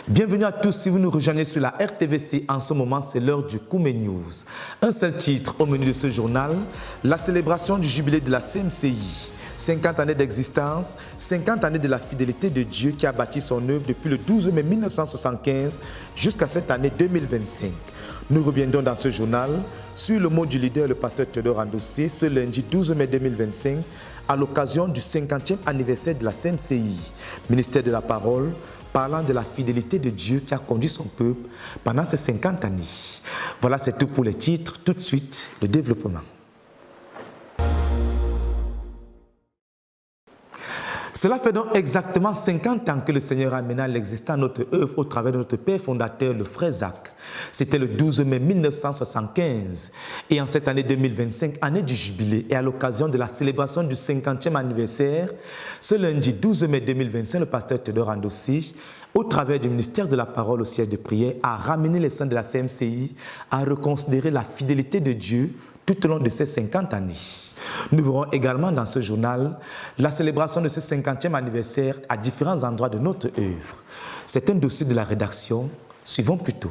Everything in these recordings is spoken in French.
Bienvenue à tous si vous nous rejoignez sur la RTVC. En ce moment, c'est l'heure du Koumé News. Un seul titre au menu de ce journal, la célébration du jubilé de la CMCI. 50 années d'existence, 50 années de la fidélité de Dieu qui a bâti son œuvre depuis le 12 mai 1975 jusqu'à cette année 2025. Nous reviendrons dans ce journal sur le mot du leader, le pasteur Théodore Andossé, ce lundi 12 mai 2025, à l'occasion du 50e anniversaire de la CMCI, ministère de la Parole, parlant de la fidélité de Dieu qui a conduit son peuple pendant ces 50 années. Voilà, c'est tout pour les titres. Tout de suite, le développement. Cela fait donc exactement 50 ans que le Seigneur a mené à l'existence notre œuvre au travers de notre Père fondateur, le frère Zach. C'était le 12 mai 1975. Et en cette année 2025, année du jubilé, et à l'occasion de la célébration du 50e anniversaire, ce lundi 12 mai 2025, le pasteur Théodore Andossé, au travers du ministère de la Parole au siège de prière, a ramené les saints de la CMCI à reconsidérer la fidélité de Dieu tout au long de ces 50 années. Nous verrons également dans ce journal la célébration de ce 50e anniversaire à différents endroits de notre œuvre. C'est un dossier de la rédaction. Suivons plutôt.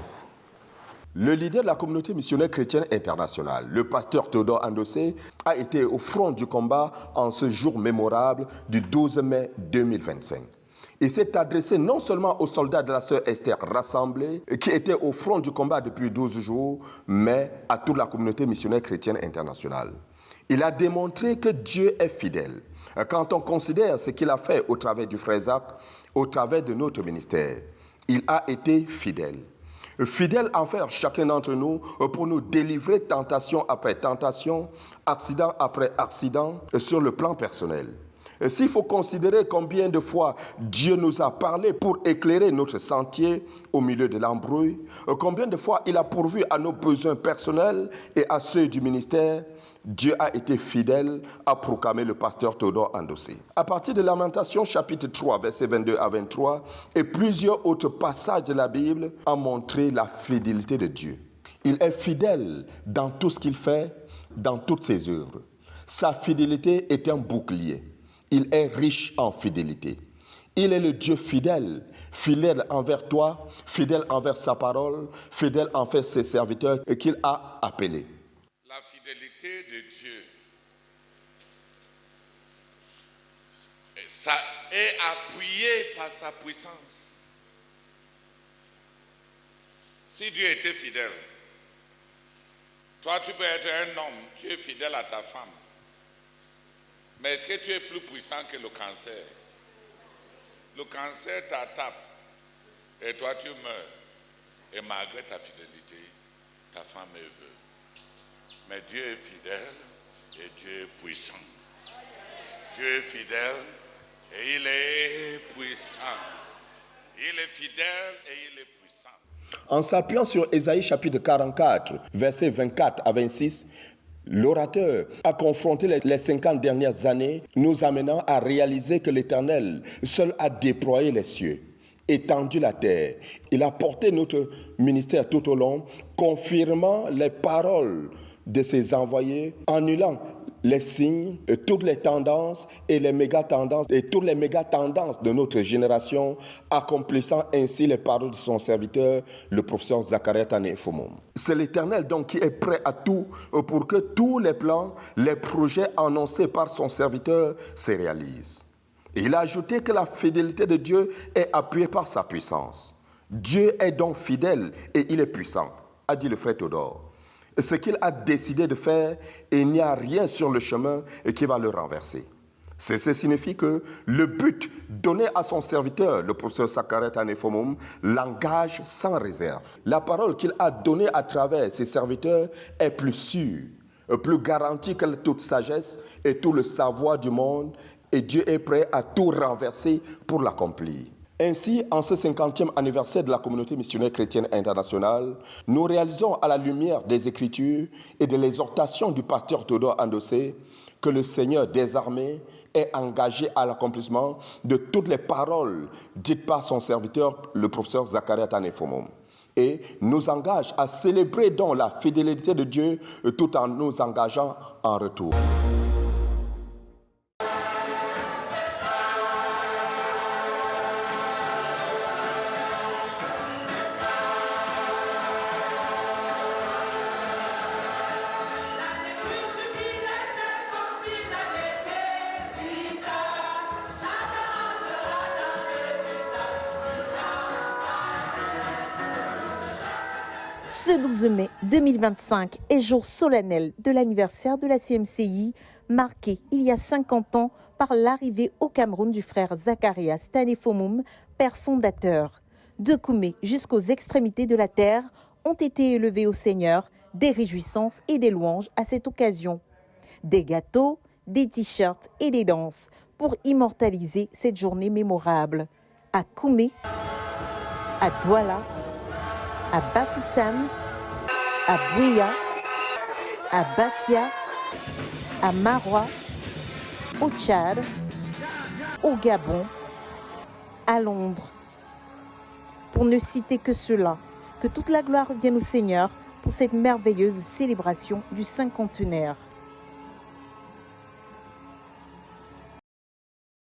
Le leader de la communauté missionnaire chrétienne internationale, le pasteur Théodore Andossé, a été au front du combat en ce jour mémorable du 12 mai 2025. Il s'est adressé non seulement aux soldats de la sœur Esther rassemblés, qui étaient au front du combat depuis 12 jours, mais à toute la communauté missionnaire chrétienne internationale. Il a démontré que Dieu est fidèle. Quand on considère ce qu'il a fait au travers du frère Zach, au travers de notre ministère, il a été fidèle. Fidèle envers chacun d'entre nous pour nous délivrer tentation après tentation, accident après accident sur le plan personnel. S'il faut considérer combien de fois Dieu nous a parlé pour éclairer notre sentier au milieu de l'embrouille, combien de fois il a pourvu à nos besoins personnels et à ceux du ministère, Dieu a été fidèle à proclamer le pasteur Théodore Andossé. À partir de Lamentations chapitre 3, versets 22 à 23, et plusieurs autres passages de la Bible ont montré la fidélité de Dieu. Il est fidèle dans tout ce qu'il fait, dans toutes ses œuvres. Sa fidélité est un bouclier. Il est riche en fidélité. Il est le Dieu fidèle, fidèle envers toi, fidèle envers sa parole, fidèle envers ses serviteurs qu'il a appelés. La fidélité de Dieu, ça est appuyé par sa puissance. Si Dieu était fidèle, toi tu peux être un homme, tu es fidèle à ta femme. Mais est-ce que tu es plus puissant que le cancer? Le cancer t'attaque et toi tu meurs. Et malgré ta fidélité, ta femme est veuve. Mais Dieu est fidèle et Dieu est puissant. Dieu est fidèle et il est puissant. Il est fidèle et il est puissant. En s'appuyant sur Ésaïe chapitre 44, versets 24 à 26, l'orateur a confronté les 50 dernières années, nous amenant à réaliser que l'Éternel seul a déployé les cieux, étendu la terre. Il a porté notre ministère tout au long, confirmant les paroles de ses envoyés, annulant les signes, toutes les tendances et les méga-tendances et toutes les méga-tendances de notre génération, accomplissant ainsi les paroles de son serviteur, le professeur Zachariah Tané Fomom. C'est l'Éternel donc qui est prêt à tout pour que tous les plans, les projets annoncés par son serviteur se réalisent. Et il a ajouté que la fidélité de Dieu est appuyée par sa puissance. Dieu est donc fidèle et il est puissant, a dit le frère Théodore. Ce qu'il a décidé de faire, il n'y a rien sur le chemin qui va le renverser. Ceci signifie que le but donné à son serviteur, le professeur Zachariah Tané Fomom, l'engage sans réserve. La parole qu'il a donnée à travers ses serviteurs est plus sûre, plus garantie que toute sagesse et tout le savoir du monde, et Dieu est prêt à tout renverser pour l'accomplir. Ainsi, en ce 50e anniversaire de la communauté missionnaire chrétienne internationale, nous réalisons à la lumière des Écritures et de l'exhortation du pasteur Théodore Andossé que le Seigneur des armées est engagé à l'accomplissement de toutes les paroles dites par son serviteur, le professeur Zachariah Tané Fomom, et nous engage à célébrer donc la fidélité de Dieu tout en nous engageant en retour. Ce 12 mai 2025 est jour solennel de l'anniversaire de la CMCI, marqué il y a 50 ans par l'arrivée au Cameroun du frère Zacharias Tanefomoum, père fondateur. De Koumé jusqu'aux extrémités de la terre ont été élevés au Seigneur des réjouissances et des louanges à cette occasion. Des gâteaux, des t-shirts et des danses pour immortaliser cette journée mémorable. À Koumé, à Douala, à Bafoussam, à Bouya, à Bafia, à Maroua, au Tchad, au Gabon, à Londres. Pour ne citer que cela, que toute la gloire revienne au Seigneur pour cette merveilleuse célébration du cinquantenaire.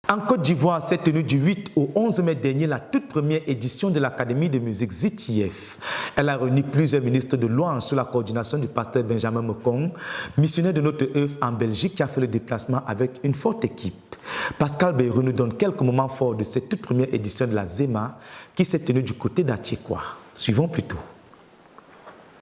En Côte d'Ivoire s'est tenue du 8 au 11 mai dernier la toute première édition de l'Académie de musique ZTF. Elle a réuni plusieurs ministres de louange sous la coordination du pasteur Benjamin Mekong, missionnaire de notre œuvre en Belgique qui a fait le déplacement avec une forte équipe. Pascal Bayrou nous donne quelques moments forts de cette toute première édition de la ZEMA qui s'est tenue du côté d'Atchekwa. Suivons plutôt.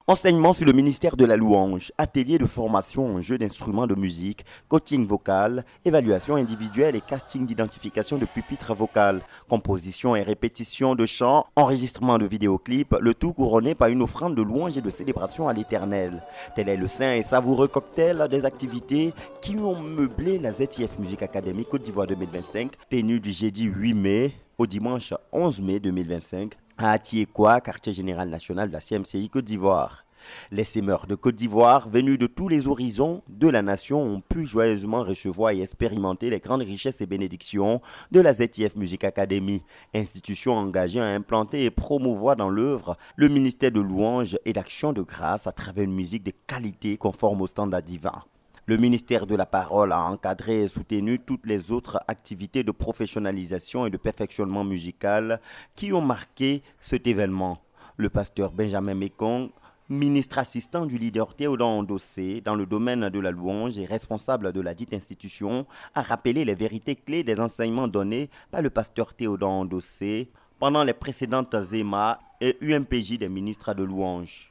Enseignement sur le ministère de la louange, atelier de formation en jeu d'instruments de musique, coaching vocal, évaluation individuelle et casting d'identification de pupitre vocal, composition et répétition de chants, enregistrement de vidéoclips, le tout couronné par une offrande de louange et de célébration à l'Éternel. Tel est le saint et savoureux cocktail des activités qui ont meublé la ZTF Music Academy Côte d'Ivoire 2025, tenue du jeudi 8 mai au dimanche 11 mai 2025. À Atiekwa, quartier général national de la CMCI Côte d'Ivoire. Les sémeurs de Côte d'Ivoire, venus de tous les horizons de la nation, ont pu joyeusement recevoir et expérimenter les grandes richesses et bénédictions de la ZTF Music Academy, institution engagée à implanter et promouvoir dans l'œuvre le ministère de louange et d'action de grâce à travers une musique de qualité conforme aux standards divins. Le ministère de la Parole a encadré et soutenu toutes les autres activités de professionnalisation et de perfectionnement musical qui ont marqué cet événement. Le pasteur Benjamin Mekong, ministre assistant du leader Théodore Ndossé dans le domaine de la louange et responsable de la dite institution, a rappelé les vérités clés des enseignements donnés par le pasteur Théodore Ndossé pendant les précédentes ZEMA et UMPJ des ministres de louange.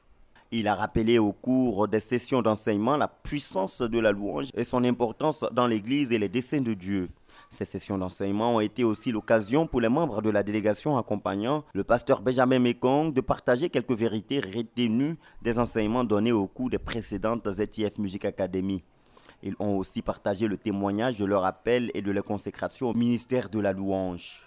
Il a rappelé au cours des sessions d'enseignement la puissance de la louange et son importance dans l'Église et les desseins de Dieu. Ces sessions d'enseignement ont été aussi l'occasion pour les membres de la délégation accompagnant le pasteur Benjamin Mekong de partager quelques vérités retenues des enseignements donnés au cours des précédentes ZTF Music Academy. Ils ont aussi partagé le témoignage de leur appel et de leur consécration au ministère de la louange.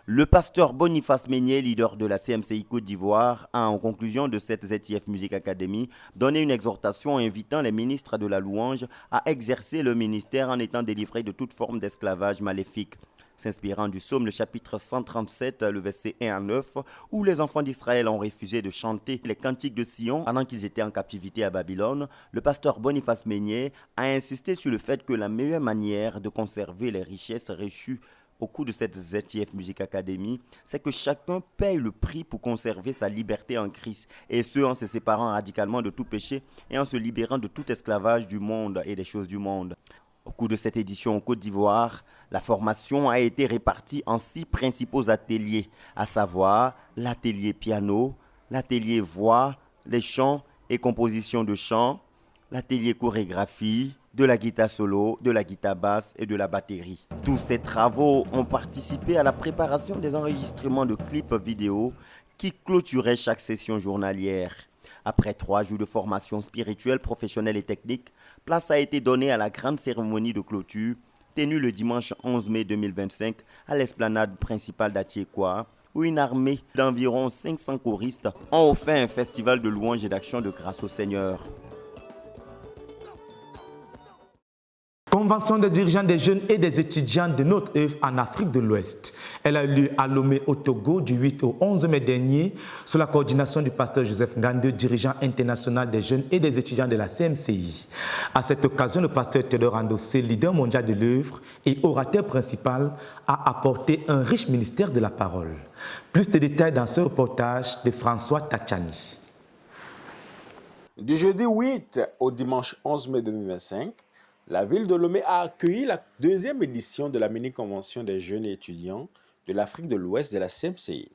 Le pasteur Boniface Meignet, leader de la CMCI Côte d'Ivoire, a en conclusion de cette ZTF Music Academy donné une exhortation invitant les ministres de la louange à exercer le ministère en étant délivrés de toute forme d'esclavage maléfique. S'inspirant du psaume le chapitre 137, le verset 1 à 9, où les enfants d'Israël ont refusé de chanter les cantiques de Sion pendant qu'ils étaient en captivité à Babylone, le pasteur Boniface Meignet a insisté sur le fait que la meilleure manière de conserver les richesses reçues au cours de cette ZTF Music Academy, c'est que chacun paye le prix pour conserver sa liberté en Christ, et ce en se séparant radicalement de tout péché et en se libérant de tout esclavage du monde et des choses du monde. Au cours de cette édition en Côte d'Ivoire, la formation a été répartie en 6 principaux ateliers, à savoir l'atelier piano, l'atelier voix, les chants et composition de chants, l'atelier chorégraphie, de la guitare solo, de la guitare basse et de la batterie. Tous ces travaux ont participé à la préparation des enregistrements de clips vidéo qui clôturaient chaque session journalière. Après 3 jours de formation spirituelle, professionnelle et technique, place a été donnée à la grande cérémonie de clôture tenue le dimanche 11 mai 2025 à l'esplanade principale d'Atiekwa, où une armée d'environ 500 choristes ont offert un festival de louanges et d'action de grâce au Seigneur. Convention des dirigeants des jeunes et des étudiants de notre œuvre en Afrique de l'Ouest. Elle a eu lieu à Lomé au Togo du 8 au 11 mai dernier sous la coordination du pasteur Joseph Ngande, dirigeant international des jeunes et des étudiants de la CMCI. À cette occasion, le pasteur Théodore Ndossé, leader mondial de l'œuvre et orateur principal, a apporté un riche ministère de la parole. Plus de détails dans ce reportage de François Tachani. Du jeudi 8 au dimanche 11 mai 2025, la ville de Lomé a accueilli la 2e édition de la mini-convention des jeunes et étudiants de l'Afrique de l'Ouest de la CMCI.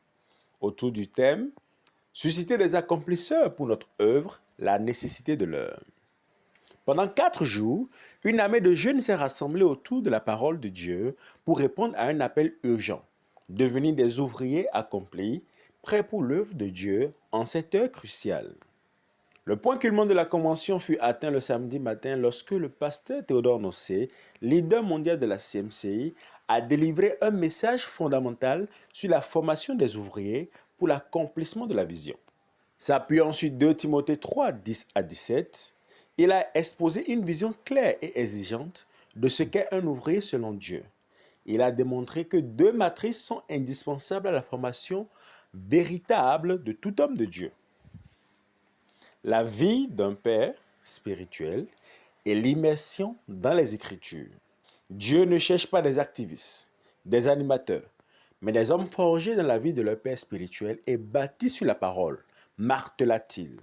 Autour du thème susciter des accomplisseurs pour notre œuvre, la nécessité de l'heure. Pendant 4 jours, une armée de jeunes s'est rassemblée autour de la parole de Dieu pour répondre à un appel urgent, devenir des ouvriers accomplis, prêts pour l'œuvre de Dieu en cette heure cruciale. Le point culminant de la convention fut atteint le samedi matin lorsque le pasteur Théodore Nossé, leader mondial de la CMCI, a délivré un message fondamental sur la formation des ouvriers pour l'accomplissement de la vision. S'appuyant sur 2 Timothée 3, 10 à 17, il a exposé une vision claire et exigeante de ce qu'est un ouvrier selon Dieu. Il a démontré que 2 matrices sont indispensables à la formation véritable de tout homme de Dieu. La vie d'un père spirituel et l'immersion dans les Écritures. Dieu ne cherche pas des activistes, des animateurs, mais des hommes forgés dans la vie de leur père spirituel et bâtis sur la parole, martela-t-il.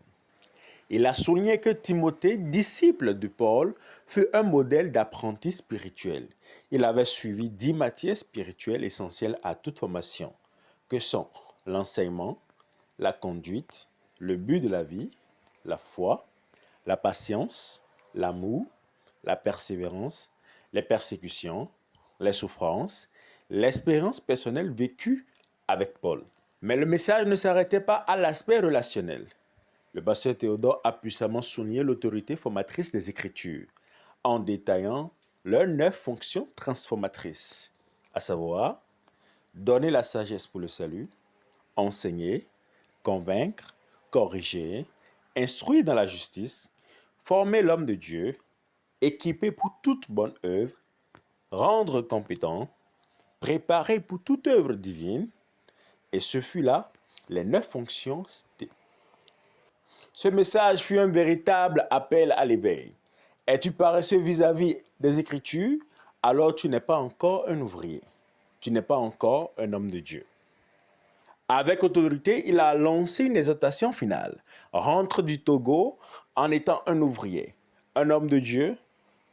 Il a souligné que Timothée, disciple de Paul, fut un modèle d'apprenti spirituel. Il avait suivi 10 matières spirituelles essentielles à toute formation, que sont l'enseignement, la conduite, le but de la vie, la foi, la patience, l'amour, la persévérance, les persécutions, les souffrances, l'expérience personnelle vécue avec Paul. Mais le message ne s'arrêtait pas à l'aspect relationnel. Le pasteur Théodore a puissamment souligné l'autorité formatrice des Écritures, en détaillant leurs 9 fonctions transformatrices, à savoir donner la sagesse pour le salut, enseigner, convaincre, corriger, instruire dans la justice, former l'homme de Dieu, équiper pour toute bonne œuvre, rendre compétent, préparer pour toute œuvre divine, et ce fut là les 9 fonctions citées. Ce message fut un véritable appel à l'éveil. Es-tu paresseux vis-à-vis des Écritures? Alors tu n'es pas encore un ouvrier. Tu n'es pas encore un homme de Dieu. Avec autorité, il a lancé une exhortation finale. Rentre du Togo en étant un ouvrier, un homme de Dieu,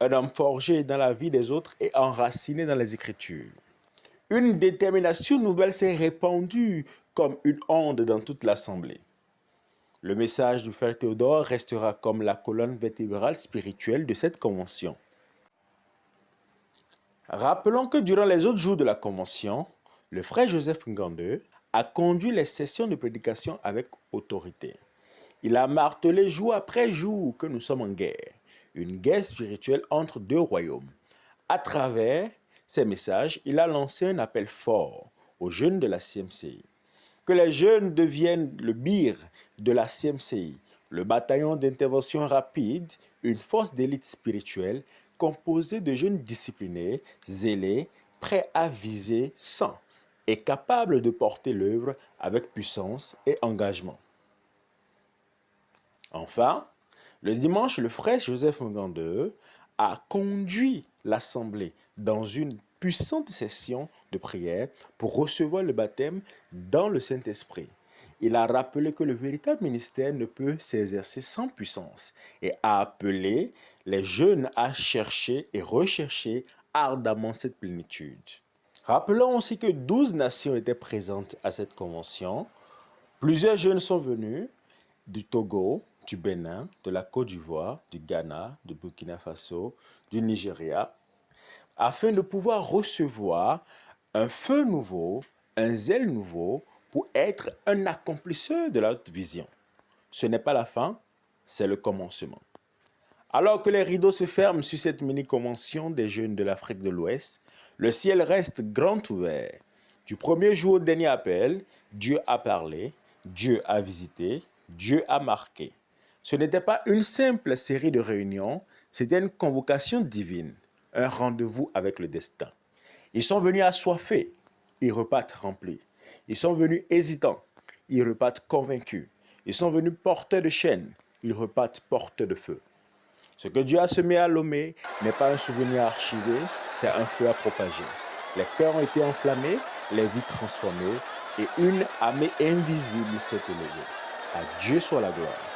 un homme forgé dans la vie des autres et enraciné dans les Écritures. Une détermination nouvelle s'est répandue comme une onde dans toute l'assemblée. Le message du frère Théodore restera comme la colonne vertébrale spirituelle de cette convention. Rappelons que durant les autres jours de la convention, le frère Joseph Ngandeux a conduit les sessions de prédication avec autorité. Il a martelé jour après jour que nous sommes en guerre, une guerre spirituelle entre 2 royaumes. À travers ces messages, il a lancé un appel fort aux jeunes de la CMCI. Que les jeunes deviennent le BIR de la CMCI, le bataillon d'intervention rapide, une force d'élite spirituelle composée de jeunes disciplinés, zélés, prêts à viser sans et capables de porter l'œuvre avec puissance et engagement. Enfin, le dimanche, le frère Joseph Ngandeux a conduit l'assemblée dans une puissante session de prière pour recevoir le baptême dans le Saint-Esprit. Il a rappelé que le véritable ministère ne peut s'exercer sans puissance et a appelé les jeunes à chercher et rechercher ardemment cette plénitude. Rappelons aussi que 12 nations étaient présentes à cette convention. Plusieurs jeunes sont venus du Togo, du Bénin, de la Côte d'Ivoire, du Ghana, du Burkina Faso, du Nigeria, afin de pouvoir recevoir un feu nouveau, un zèle nouveau pour être un accomplisseur de la vision. Ce n'est pas la fin, c'est le commencement. Alors que les rideaux se ferment sur cette mini-convention des jeunes de l'Afrique de l'Ouest, le ciel reste grand ouvert. Du premier jour au dernier appel, Dieu a parlé, Dieu a visité, Dieu a marqué. Ce n'était pas une simple série de réunions, c'était une convocation divine, un rendez-vous avec le destin. Ils sont venus assoiffés, ils repartent remplis. Ils sont venus hésitants, ils repartent convaincus. Ils sont venus porteurs de chaînes, ils repartent porteurs de feu. Ce que Dieu a semé à Lomé n'est pas un souvenir archivé, c'est un feu à propager. Les cœurs ont été enflammés, les vies transformées et une armée invisible s'est élevée. À Dieu soit la gloire.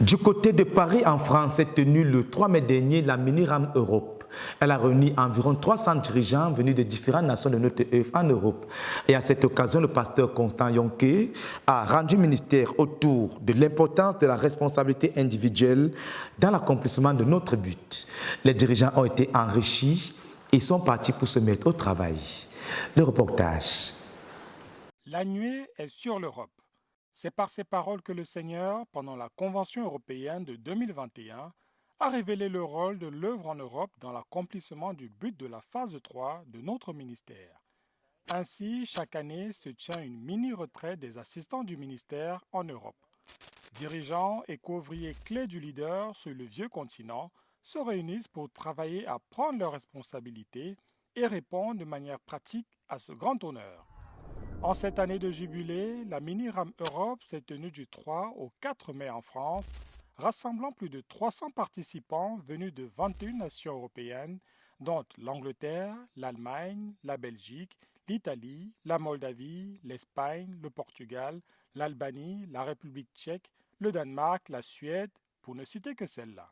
Du côté de Paris, en France, s'est tenue le 3 mai dernier la Mini-RAM Europe. Elle a réuni environ 300 dirigeants venus de différentes nations de notre œuvre en Europe. Et à cette occasion, le pasteur Constant Yonke a rendu ministère autour de l'importance de la responsabilité individuelle dans l'accomplissement de notre but. Les dirigeants ont été enrichis et sont partis pour se mettre au travail. Le reportage. La nuée est sur l'Europe. C'est par ces paroles que le Seigneur, pendant la Convention européenne de 2021, a révélé le rôle de l'œuvre en Europe dans l'accomplissement du but de la phase 3 de notre ministère. Ainsi, chaque année se tient une mini-retraite des assistants du ministère en Europe. Dirigeants et co-ouvriers clés du leader sur le vieux continent se réunissent pour travailler à prendre leurs responsabilités et répondre de manière pratique à ce grand honneur. En cette année de jubilé, la Mini-RAM Europe s'est tenue du 3 au 4 mai en France, rassemblant plus de 300 participants venus de 21 nations européennes, dont l'Angleterre, l'Allemagne, la Belgique, l'Italie, la Moldavie, l'Espagne, le Portugal, l'Albanie, la République tchèque, le Danemark, la Suède, pour ne citer que celle-là.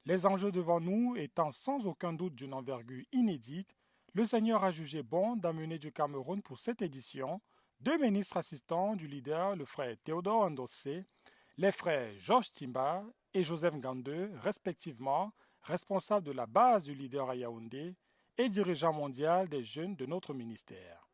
Les enjeux devant nous étant sans aucun doute d'une envergure inédite, le Seigneur a jugé bon d'amener du Cameroun pour cette édition 2 ministres assistants du leader, le frère Théodore Ndossé, les frères Georges Timba et Joseph Ngande, respectivement responsables de la base du leader à Yaoundé et dirigeant mondial des jeunes de notre ministère.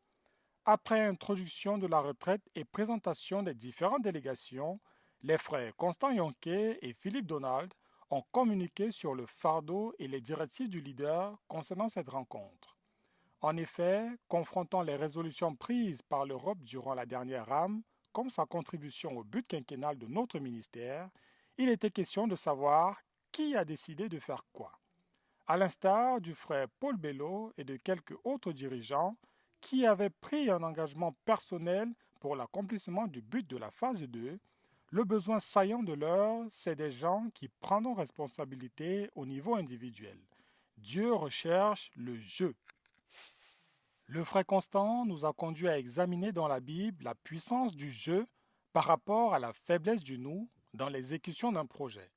Après introduction de la retraite et présentation des différentes délégations, les frères Constant Yonke et Philippe Donald ont communiqué sur le fardeau et les directives du leader concernant cette rencontre. En effet, confrontant les résolutions prises par l'Europe durant la dernière RAM, comme sa contribution au but quinquennal de notre ministère, il était question de savoir qui a décidé de faire quoi. À l'instar du frère Paul Bello et de quelques autres dirigeants qui avaient pris un engagement personnel pour l'accomplissement du but de la phase 2, le besoin saillant de l'heure, c'est des gens qui prendront responsabilité au niveau individuel. Dieu recherche le « je ». Le frère Constant nous a conduit à examiner dans la Bible la puissance du « je » par rapport à la faiblesse du « nous » dans l'exécution d'un projet.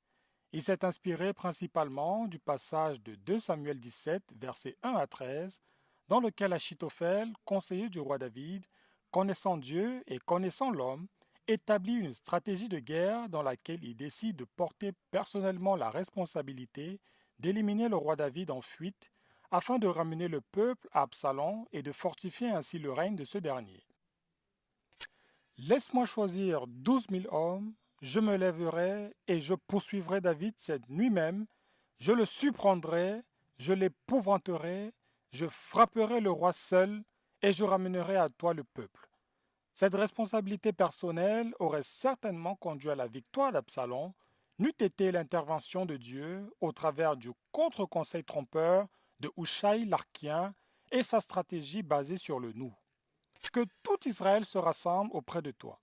Il s'est inspiré principalement du passage de 2 Samuel 17, versets 1 à 13, dans lequel Achitophel, conseiller du roi David, connaissant Dieu et connaissant l'homme, établit une stratégie de guerre dans laquelle il décide de porter personnellement la responsabilité d'éliminer le roi David en fuite afin de ramener le peuple à Absalom et de fortifier ainsi le règne de ce dernier. « Laisse-moi choisir 12 000 hommes, je me lèverai et je poursuivrai David cette nuit même, je le surprendrai, je l'épouvanterai, je frapperai le roi seul et je ramènerai à toi le peuple. » Cette responsabilité personnelle aurait certainement conduit à la victoire d'Absalom, n'eût été l'intervention de Dieu au travers du contre-conseil trompeur de Hushaï l'Archien et sa stratégie basée sur le « nous ». Que tout Israël se rassemble auprès de toi.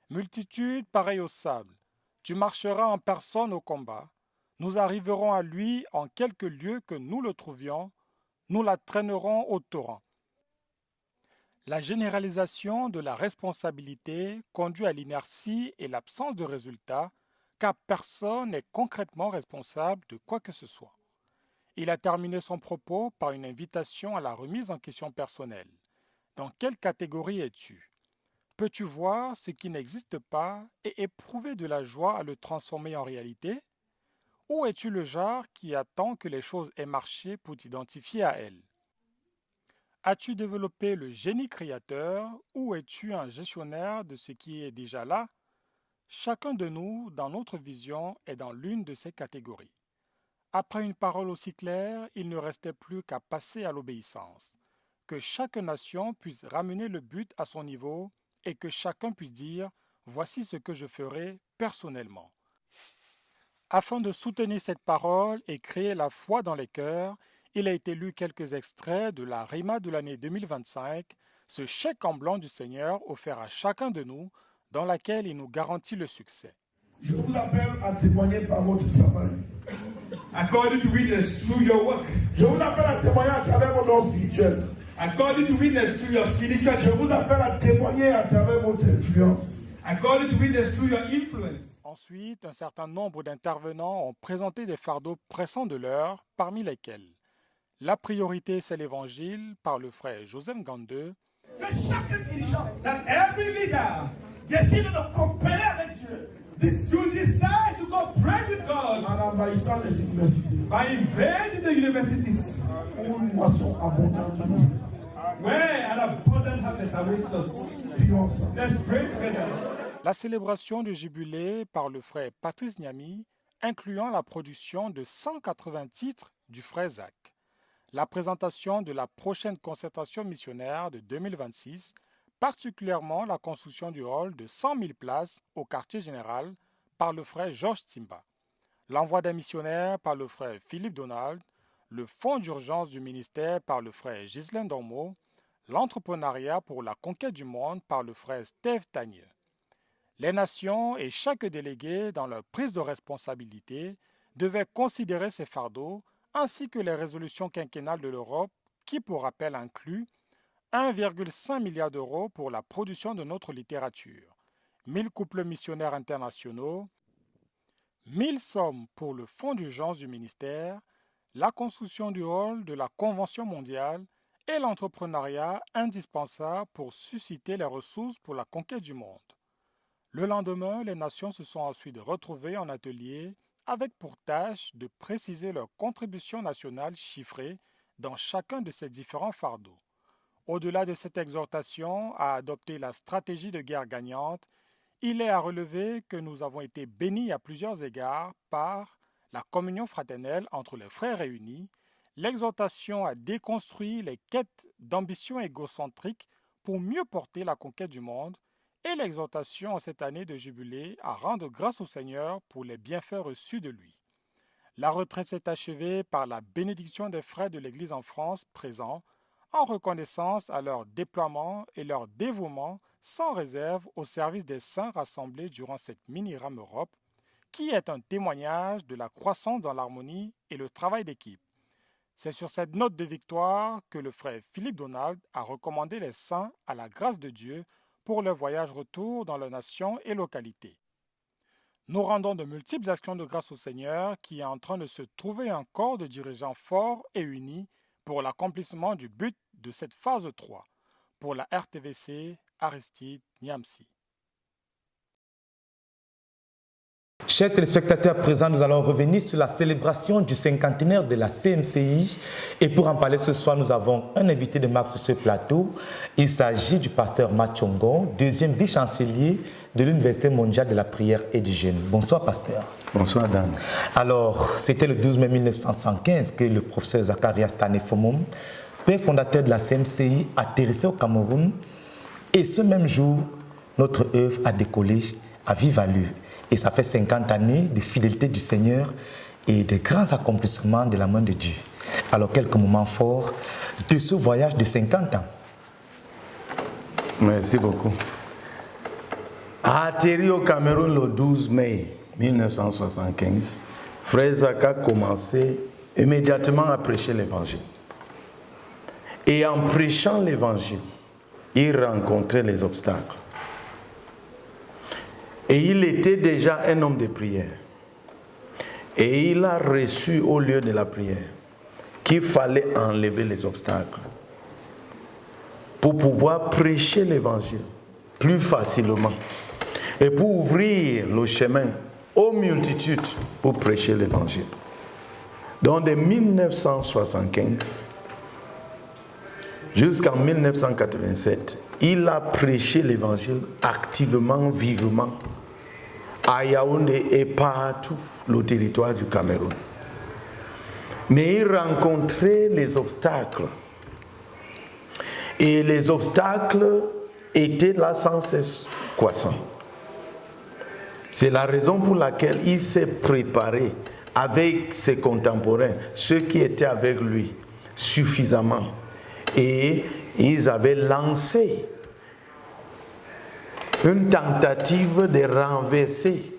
Multitude pareille au sable. Tu marcheras en personne au combat. Nous arriverons à lui en quelque lieu que nous le trouvions. Nous la traînerons au torrent. La généralisation de la responsabilité conduit à l'inertie et l'absence de résultats, car personne n'est concrètement responsable de quoi que ce soit. Il a terminé son propos par une invitation à la remise en question personnelle. Dans quelle catégorie es-tu? Peux-tu voir ce qui n'existe pas et éprouver de la joie à le transformer en réalité? Ou es-tu le genre qui attend que les choses aient marché pour t'identifier à elles? As-tu développé le génie créateur ou es-tu un gestionnaire de ce qui est déjà là? Chacun de nous, dans notre vision, est dans l'une de ces catégories. Après une parole aussi claire, il ne restait plus qu'à passer à l'obéissance. Que chaque nation puisse ramener le but à son niveau et que chacun puisse dire « Voici ce que je ferai personnellement ». Afin de soutenir cette parole et créer la foi dans les cœurs, il a été lu quelques extraits de la Rima de l'année 2025, ce chèque en blanc du Seigneur offert à chacun de nous, dans laquelle il nous garantit le succès. Je vous appelle à témoigner par votre travail. According to witness through your work. Je vous appelle à témoigner à travers mon don spirituel. According to witness through your spiritual. Je vous appelle à témoigner à travers votre influence. According to witness through your influence. Ensuite, un certain nombre d'intervenants ont présenté des fardeaux pressants de l'heure, parmi lesquels la priorité, c'est l'Évangile par le frère Joseph Ngande. Que chaque dirigeant, that every leader, décide de coopérer avec Dieu. You decide to cooperate with God En envahissant les universités. by invading the universities, Où une moisson abondante nous where an abundant harvest awaits us. prions ensemble. Let's pray together. La célébration du jubilé par le frère Patrice Niami, incluant la production de 180 titres du frère Zach. La présentation de la prochaine concertation missionnaire de 2026, particulièrement la construction du hall de 100 000 places au quartier général par le frère Georges Timba. L'envoi des missionnaires par le frère Philippe Donald, le fonds d'urgence du ministère par le frère Ghislain Dormeau, l'entrepreneuriat pour la conquête du monde par le frère Steve Tagne. Les nations et chaque délégué, dans leur prise de responsabilité, devaient considérer ces fardeaux ainsi que les résolutions quinquennales de l'Europe qui, pour rappel, incluent 1,5 milliard d'euros pour la production de notre littérature, 1000 couples missionnaires internationaux, 1000 sommes pour le fonds d'urgence du ministère, la construction du hall de la Convention mondiale et l'entrepreneuriat indispensable pour susciter les ressources pour la conquête du monde. Le lendemain, les nations se sont ensuite retrouvées en atelier avec pour tâche de préciser leurs contributions nationales chiffrées dans chacun de ces différents fardeaux. Au-delà de cette exhortation à adopter la stratégie de guerre gagnante, il est à relever que nous avons été bénis à plusieurs égards par la communion fraternelle entre les frères réunis, l'exhortation à déconstruire les quêtes d'ambition égocentrique pour mieux porter la conquête du monde, et l'exhortation en cette année de jubilé à rendre grâce au Seigneur pour les bienfaits reçus de lui. La retraite s'est achevée par la bénédiction des frères de l'Église en France présents, en reconnaissance à leur déploiement et leur dévouement sans réserve au service des saints rassemblés durant cette mini-rame Europe, qui est un témoignage de la croissance dans l'harmonie et le travail d'équipe. C'est sur cette note de victoire que le frère Philippe Donald a recommandé les saints à la grâce de Dieu pour leur voyage retour dans leurs nations et localités. Nous rendons de multiples actions de grâce au Seigneur qui est en train de se trouver un corps de dirigeants forts et unis pour l'accomplissement du but de cette phase 3, pour la RTVC Aristide Niamsi. Chers téléspectateurs présents, nous allons revenir sur la célébration du cinquantenaire de la CMCI. Et pour en parler ce soir, nous avons un invité de marque sur ce plateau. Il s'agit du pasteur Machongon, deuxième vice-chancelier de l'Université mondiale de la prière et du jeûne. Bonsoir, pasteur. Bonsoir, Dan. Alors, c'était le 12 mai 1975 que le professeur Zacharias Stanefomum, père fondateur de la CMCI, atterrissait au Cameroun. Et ce même jour, notre œuvre a décollé à vive allure. Et ça fait 50 années de fidélité du Seigneur et de grands accomplissements de la main de Dieu. Alors, quelques moments forts de ce voyage de 50 ans. Merci beaucoup. Atterri au Cameroun le 12 mai 1975, Frère Zach a commencé immédiatement à prêcher l'Évangile. Et en prêchant l'Évangile, il rencontrait les obstacles. Et il était déjà un homme de prière. Et il a reçu au lieu de la prière qu'il fallait enlever les obstacles pour pouvoir prêcher l'Évangile plus facilement et pour ouvrir le chemin aux multitudes pour prêcher l'Évangile. Donc de 1975 jusqu'en 1987, il a prêché l'Évangile activement, vivement, à Yaoundé et partout le territoire du Cameroun. Mais il rencontrait les obstacles. Et les obstacles étaient là sans cesse croissants. C'est la raison pour laquelle il s'est préparé avec ses contemporains, ceux qui étaient avec lui, suffisamment. Et ils avaient lancé une tentative de renverser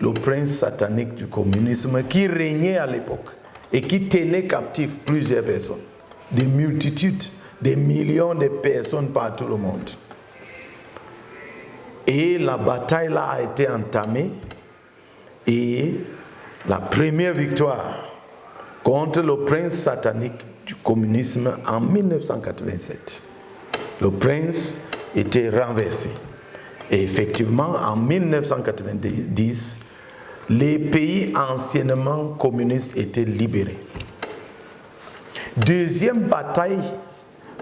le prince satanique du communisme qui régnait à l'époque et qui tenait captif plusieurs personnes, des multitudes, des millions de personnes par tout le monde. Et la bataille là a été entamée et la première victoire contre le prince satanique du communisme en 1987. Le prince était renversé. Et effectivement, en 1990, les pays anciennement communistes étaient libérés. Deuxième bataille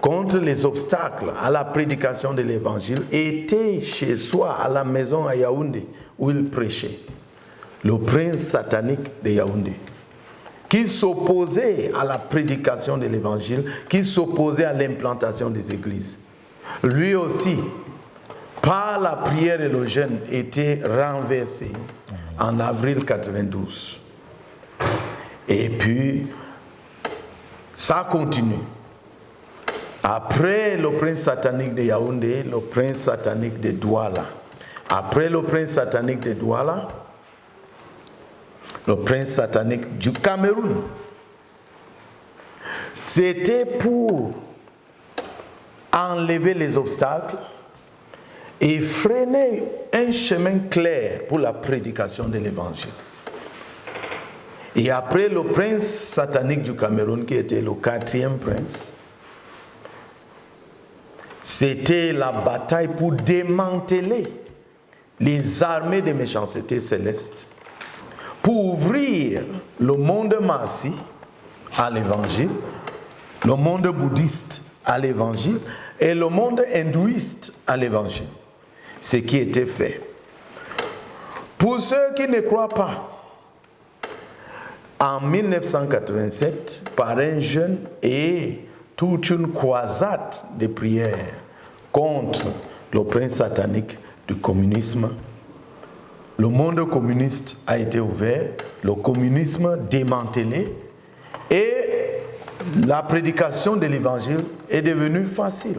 contre les obstacles à la prédication de l'évangile était chez soi, à la maison à Yaoundé, où il prêchait. Le prince satanique de Yaoundé, qui s'opposait à la prédication de l'évangile, qui s'opposait à l'implantation des églises. Lui aussi, par la prière et le jeûne, était renversé en avril 92. Et puis, ça continue. Après le prince satanique de Yaoundé, le prince satanique de Douala. Après le prince satanique de Douala, le prince satanique du Cameroun. C'était pour enlever les obstacles et freiner un chemin clair pour la prédication de l'évangile. Et après le prince satanique du Cameroun, qui était le 4e prince, c'était la bataille pour démanteler les armées de méchanceté céleste, pour ouvrir le monde marsi à l'évangile, le monde bouddhiste à l'évangile et le monde hindouiste à l'évangile. Ce qui était fait. Pour ceux qui ne croient pas, en 1987, par un jeune et toute une croisade de prières contre le prince satanique du communisme, le monde communiste a été ouvert, le communisme démantelé et la prédication de l'évangile est devenue facile.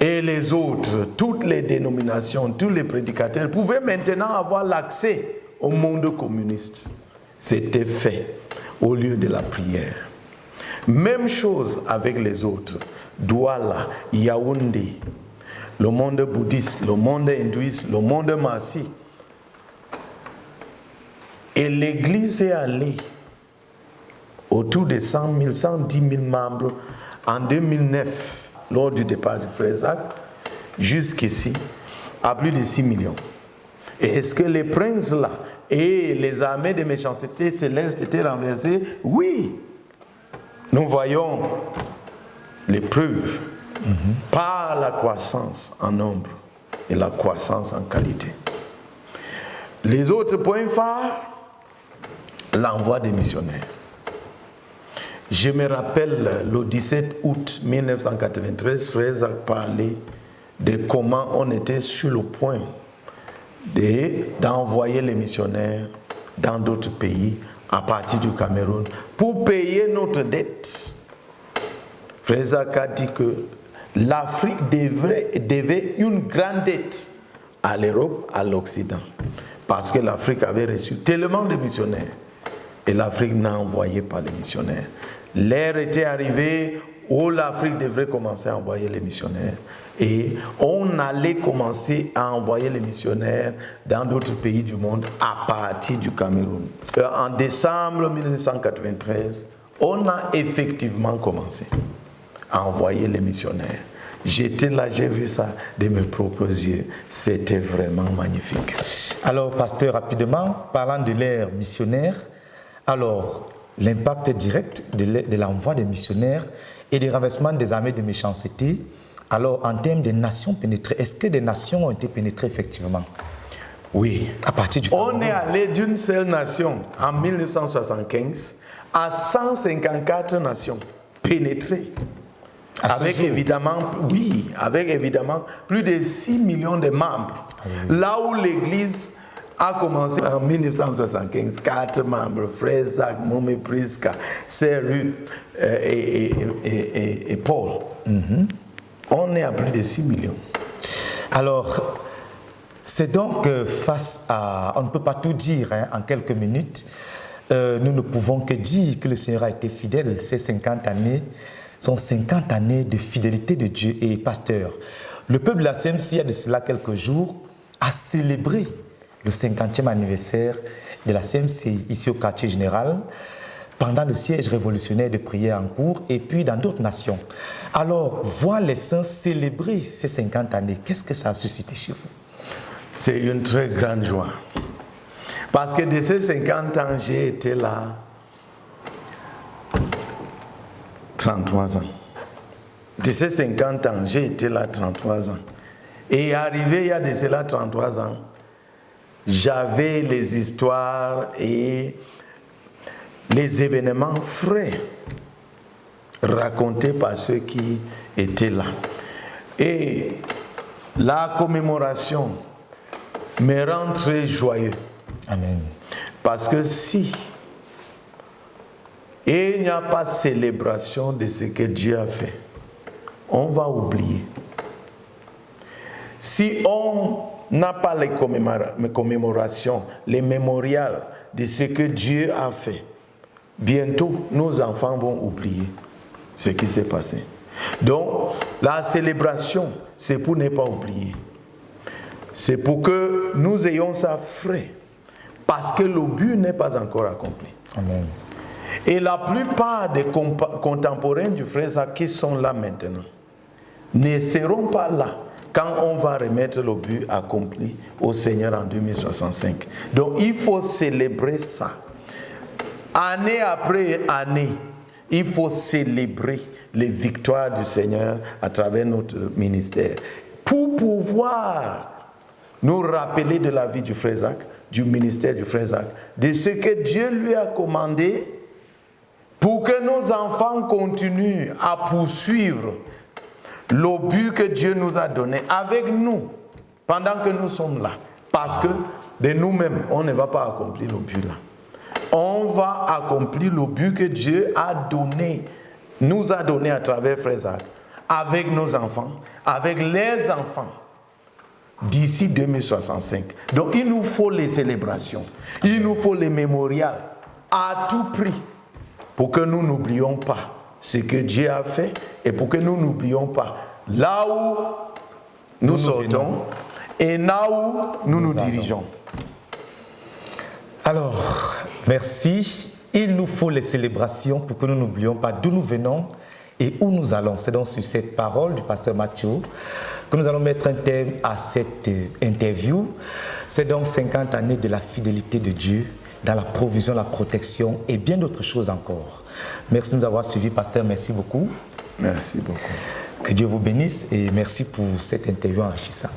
Et les autres, toutes les dénominations, tous les prédicateurs pouvaient maintenant avoir l'accès au monde communiste. C'était fait au lieu de la prière. Même chose avec les autres. Douala, Yaoundé, le monde bouddhiste, le monde hindouiste, le monde marsi. Et l'Église est allée autour de 100 000, 110 000 membres en 2009, lors du départ du frère Zach, jusqu'ici, à plus de 6 millions. Et est-ce que les princes là et les armées de méchanceté céleste étaient renversées? Oui. Nous voyons les preuves par la croissance en nombre et la croissance en qualité. Les autres points phares, l'envoi des missionnaires. Je me rappelle le 17 août 1993, frère Zach parlait de comment on était sur le point d'envoyer les missionnaires dans d'autres pays à partir du Cameroun pour payer notre dette. Frère Zach a dit que l'Afrique devait une grande dette à l'Europe, à l'Occident, parce que l'Afrique avait reçu tellement de missionnaires et l'Afrique n'a envoyé pas les missionnaires. L'ère était arrivée où l'Afrique devrait commencer à envoyer les missionnaires. Et on allait commencer à envoyer les missionnaires dans d'autres pays du monde à partir du Cameroun. En décembre 1993, on a effectivement commencé à envoyer les missionnaires. J'étais là, j'ai vu ça de mes propres yeux. C'était vraiment magnifique. Alors, pasteur, rapidement, parlant de l'ère missionnaire, alors, l'impact direct de l'envoi des missionnaires et des renversements des armées de méchanceté. Alors, en termes de nations pénétrées, est-ce que des nations ont été pénétrées effectivement? Oui. À partir du On est allé d'une seule nation en 1975 à 154 nations pénétrées. Avec évidemment plus de 6 millions de membres. Là où l'Église a commencé en 1975, 4 membres, Frère Zach, Momé Priska, Sœur Ruth et Paul. On est à plus de 6 millions. Alors, c'est donc face à... On ne peut pas tout dire en quelques minutes. Nous ne pouvons que dire que le Seigneur a été fidèle. Ces 50 années sont 50 années de fidélité de Dieu. Et pasteur, le peuple de la CMC, il y a de cela quelques jours, a célébré le 50e anniversaire de la CMCI ici au quartier général, pendant le siège révolutionnaire de prière en cours et puis dans d'autres nations. Alors, voir les saints célébrer ces 50 années, qu'est-ce que ça a suscité chez vous? C'est une très grande joie. Parce que de ces 50 ans, j'ai été là 33 ans. De ces 50 ans, j'ai été là 33 ans. Et arrivé il y a de cela 33 ans, j'avais les histoires et les événements frais racontés par ceux qui étaient là. Et la commémoration me rend très joyeux. Amen. Parce que si il n'y a pas de célébration de ce que Dieu a fait, on va oublier. Si on n'a pas les commémorations, les mémorials de ce que Dieu a fait, bientôt nos enfants vont oublier ce qui s'est passé. Donc la célébration, c'est pour ne pas oublier. C'est pour que nous ayons ça frais. Parce que le but n'est pas encore accompli. Amen. Et la plupart des contemporains du frère Zach qui sont là maintenant ne seront pas là quand on va remettre le but accompli au Seigneur en 2065. Donc il faut célébrer ça. Année après année, il faut célébrer les victoires du Seigneur à travers notre ministère pour pouvoir nous rappeler de la vie du frère Zach, du ministère du frère Zach, de ce que Dieu lui a commandé pour que nos enfants continuent à poursuivre le but que Dieu nous a donné avec nous pendant que nous sommes là. Parce que de nous-mêmes, on ne va pas accomplir le but là. On va accomplir le but que Dieu a donné, nous a donné à travers frère Zach, avec nos enfants, avec les enfants, d'ici 2065. Donc il nous faut les célébrations, il nous faut les mémorials à tout prix pour que nous n'oublions pas ce que Dieu a fait et pour que nous n'oublions pas là où nous sortons et là où nous nous dirigeons. Alors, merci. Il nous faut les célébrations pour que nous n'oublions pas d'où nous venons et où nous allons. C'est donc sur cette parole du pasteur Mathieu que nous allons mettre un thème à cette interview. C'est donc 50 années de la fidélité de Dieu dans la provision, la protection et bien d'autres choses encore. Merci de nous avoir suivis, pasteur. Merci beaucoup. Merci beaucoup. Que Dieu vous bénisse et merci pour cette interview enrichissante.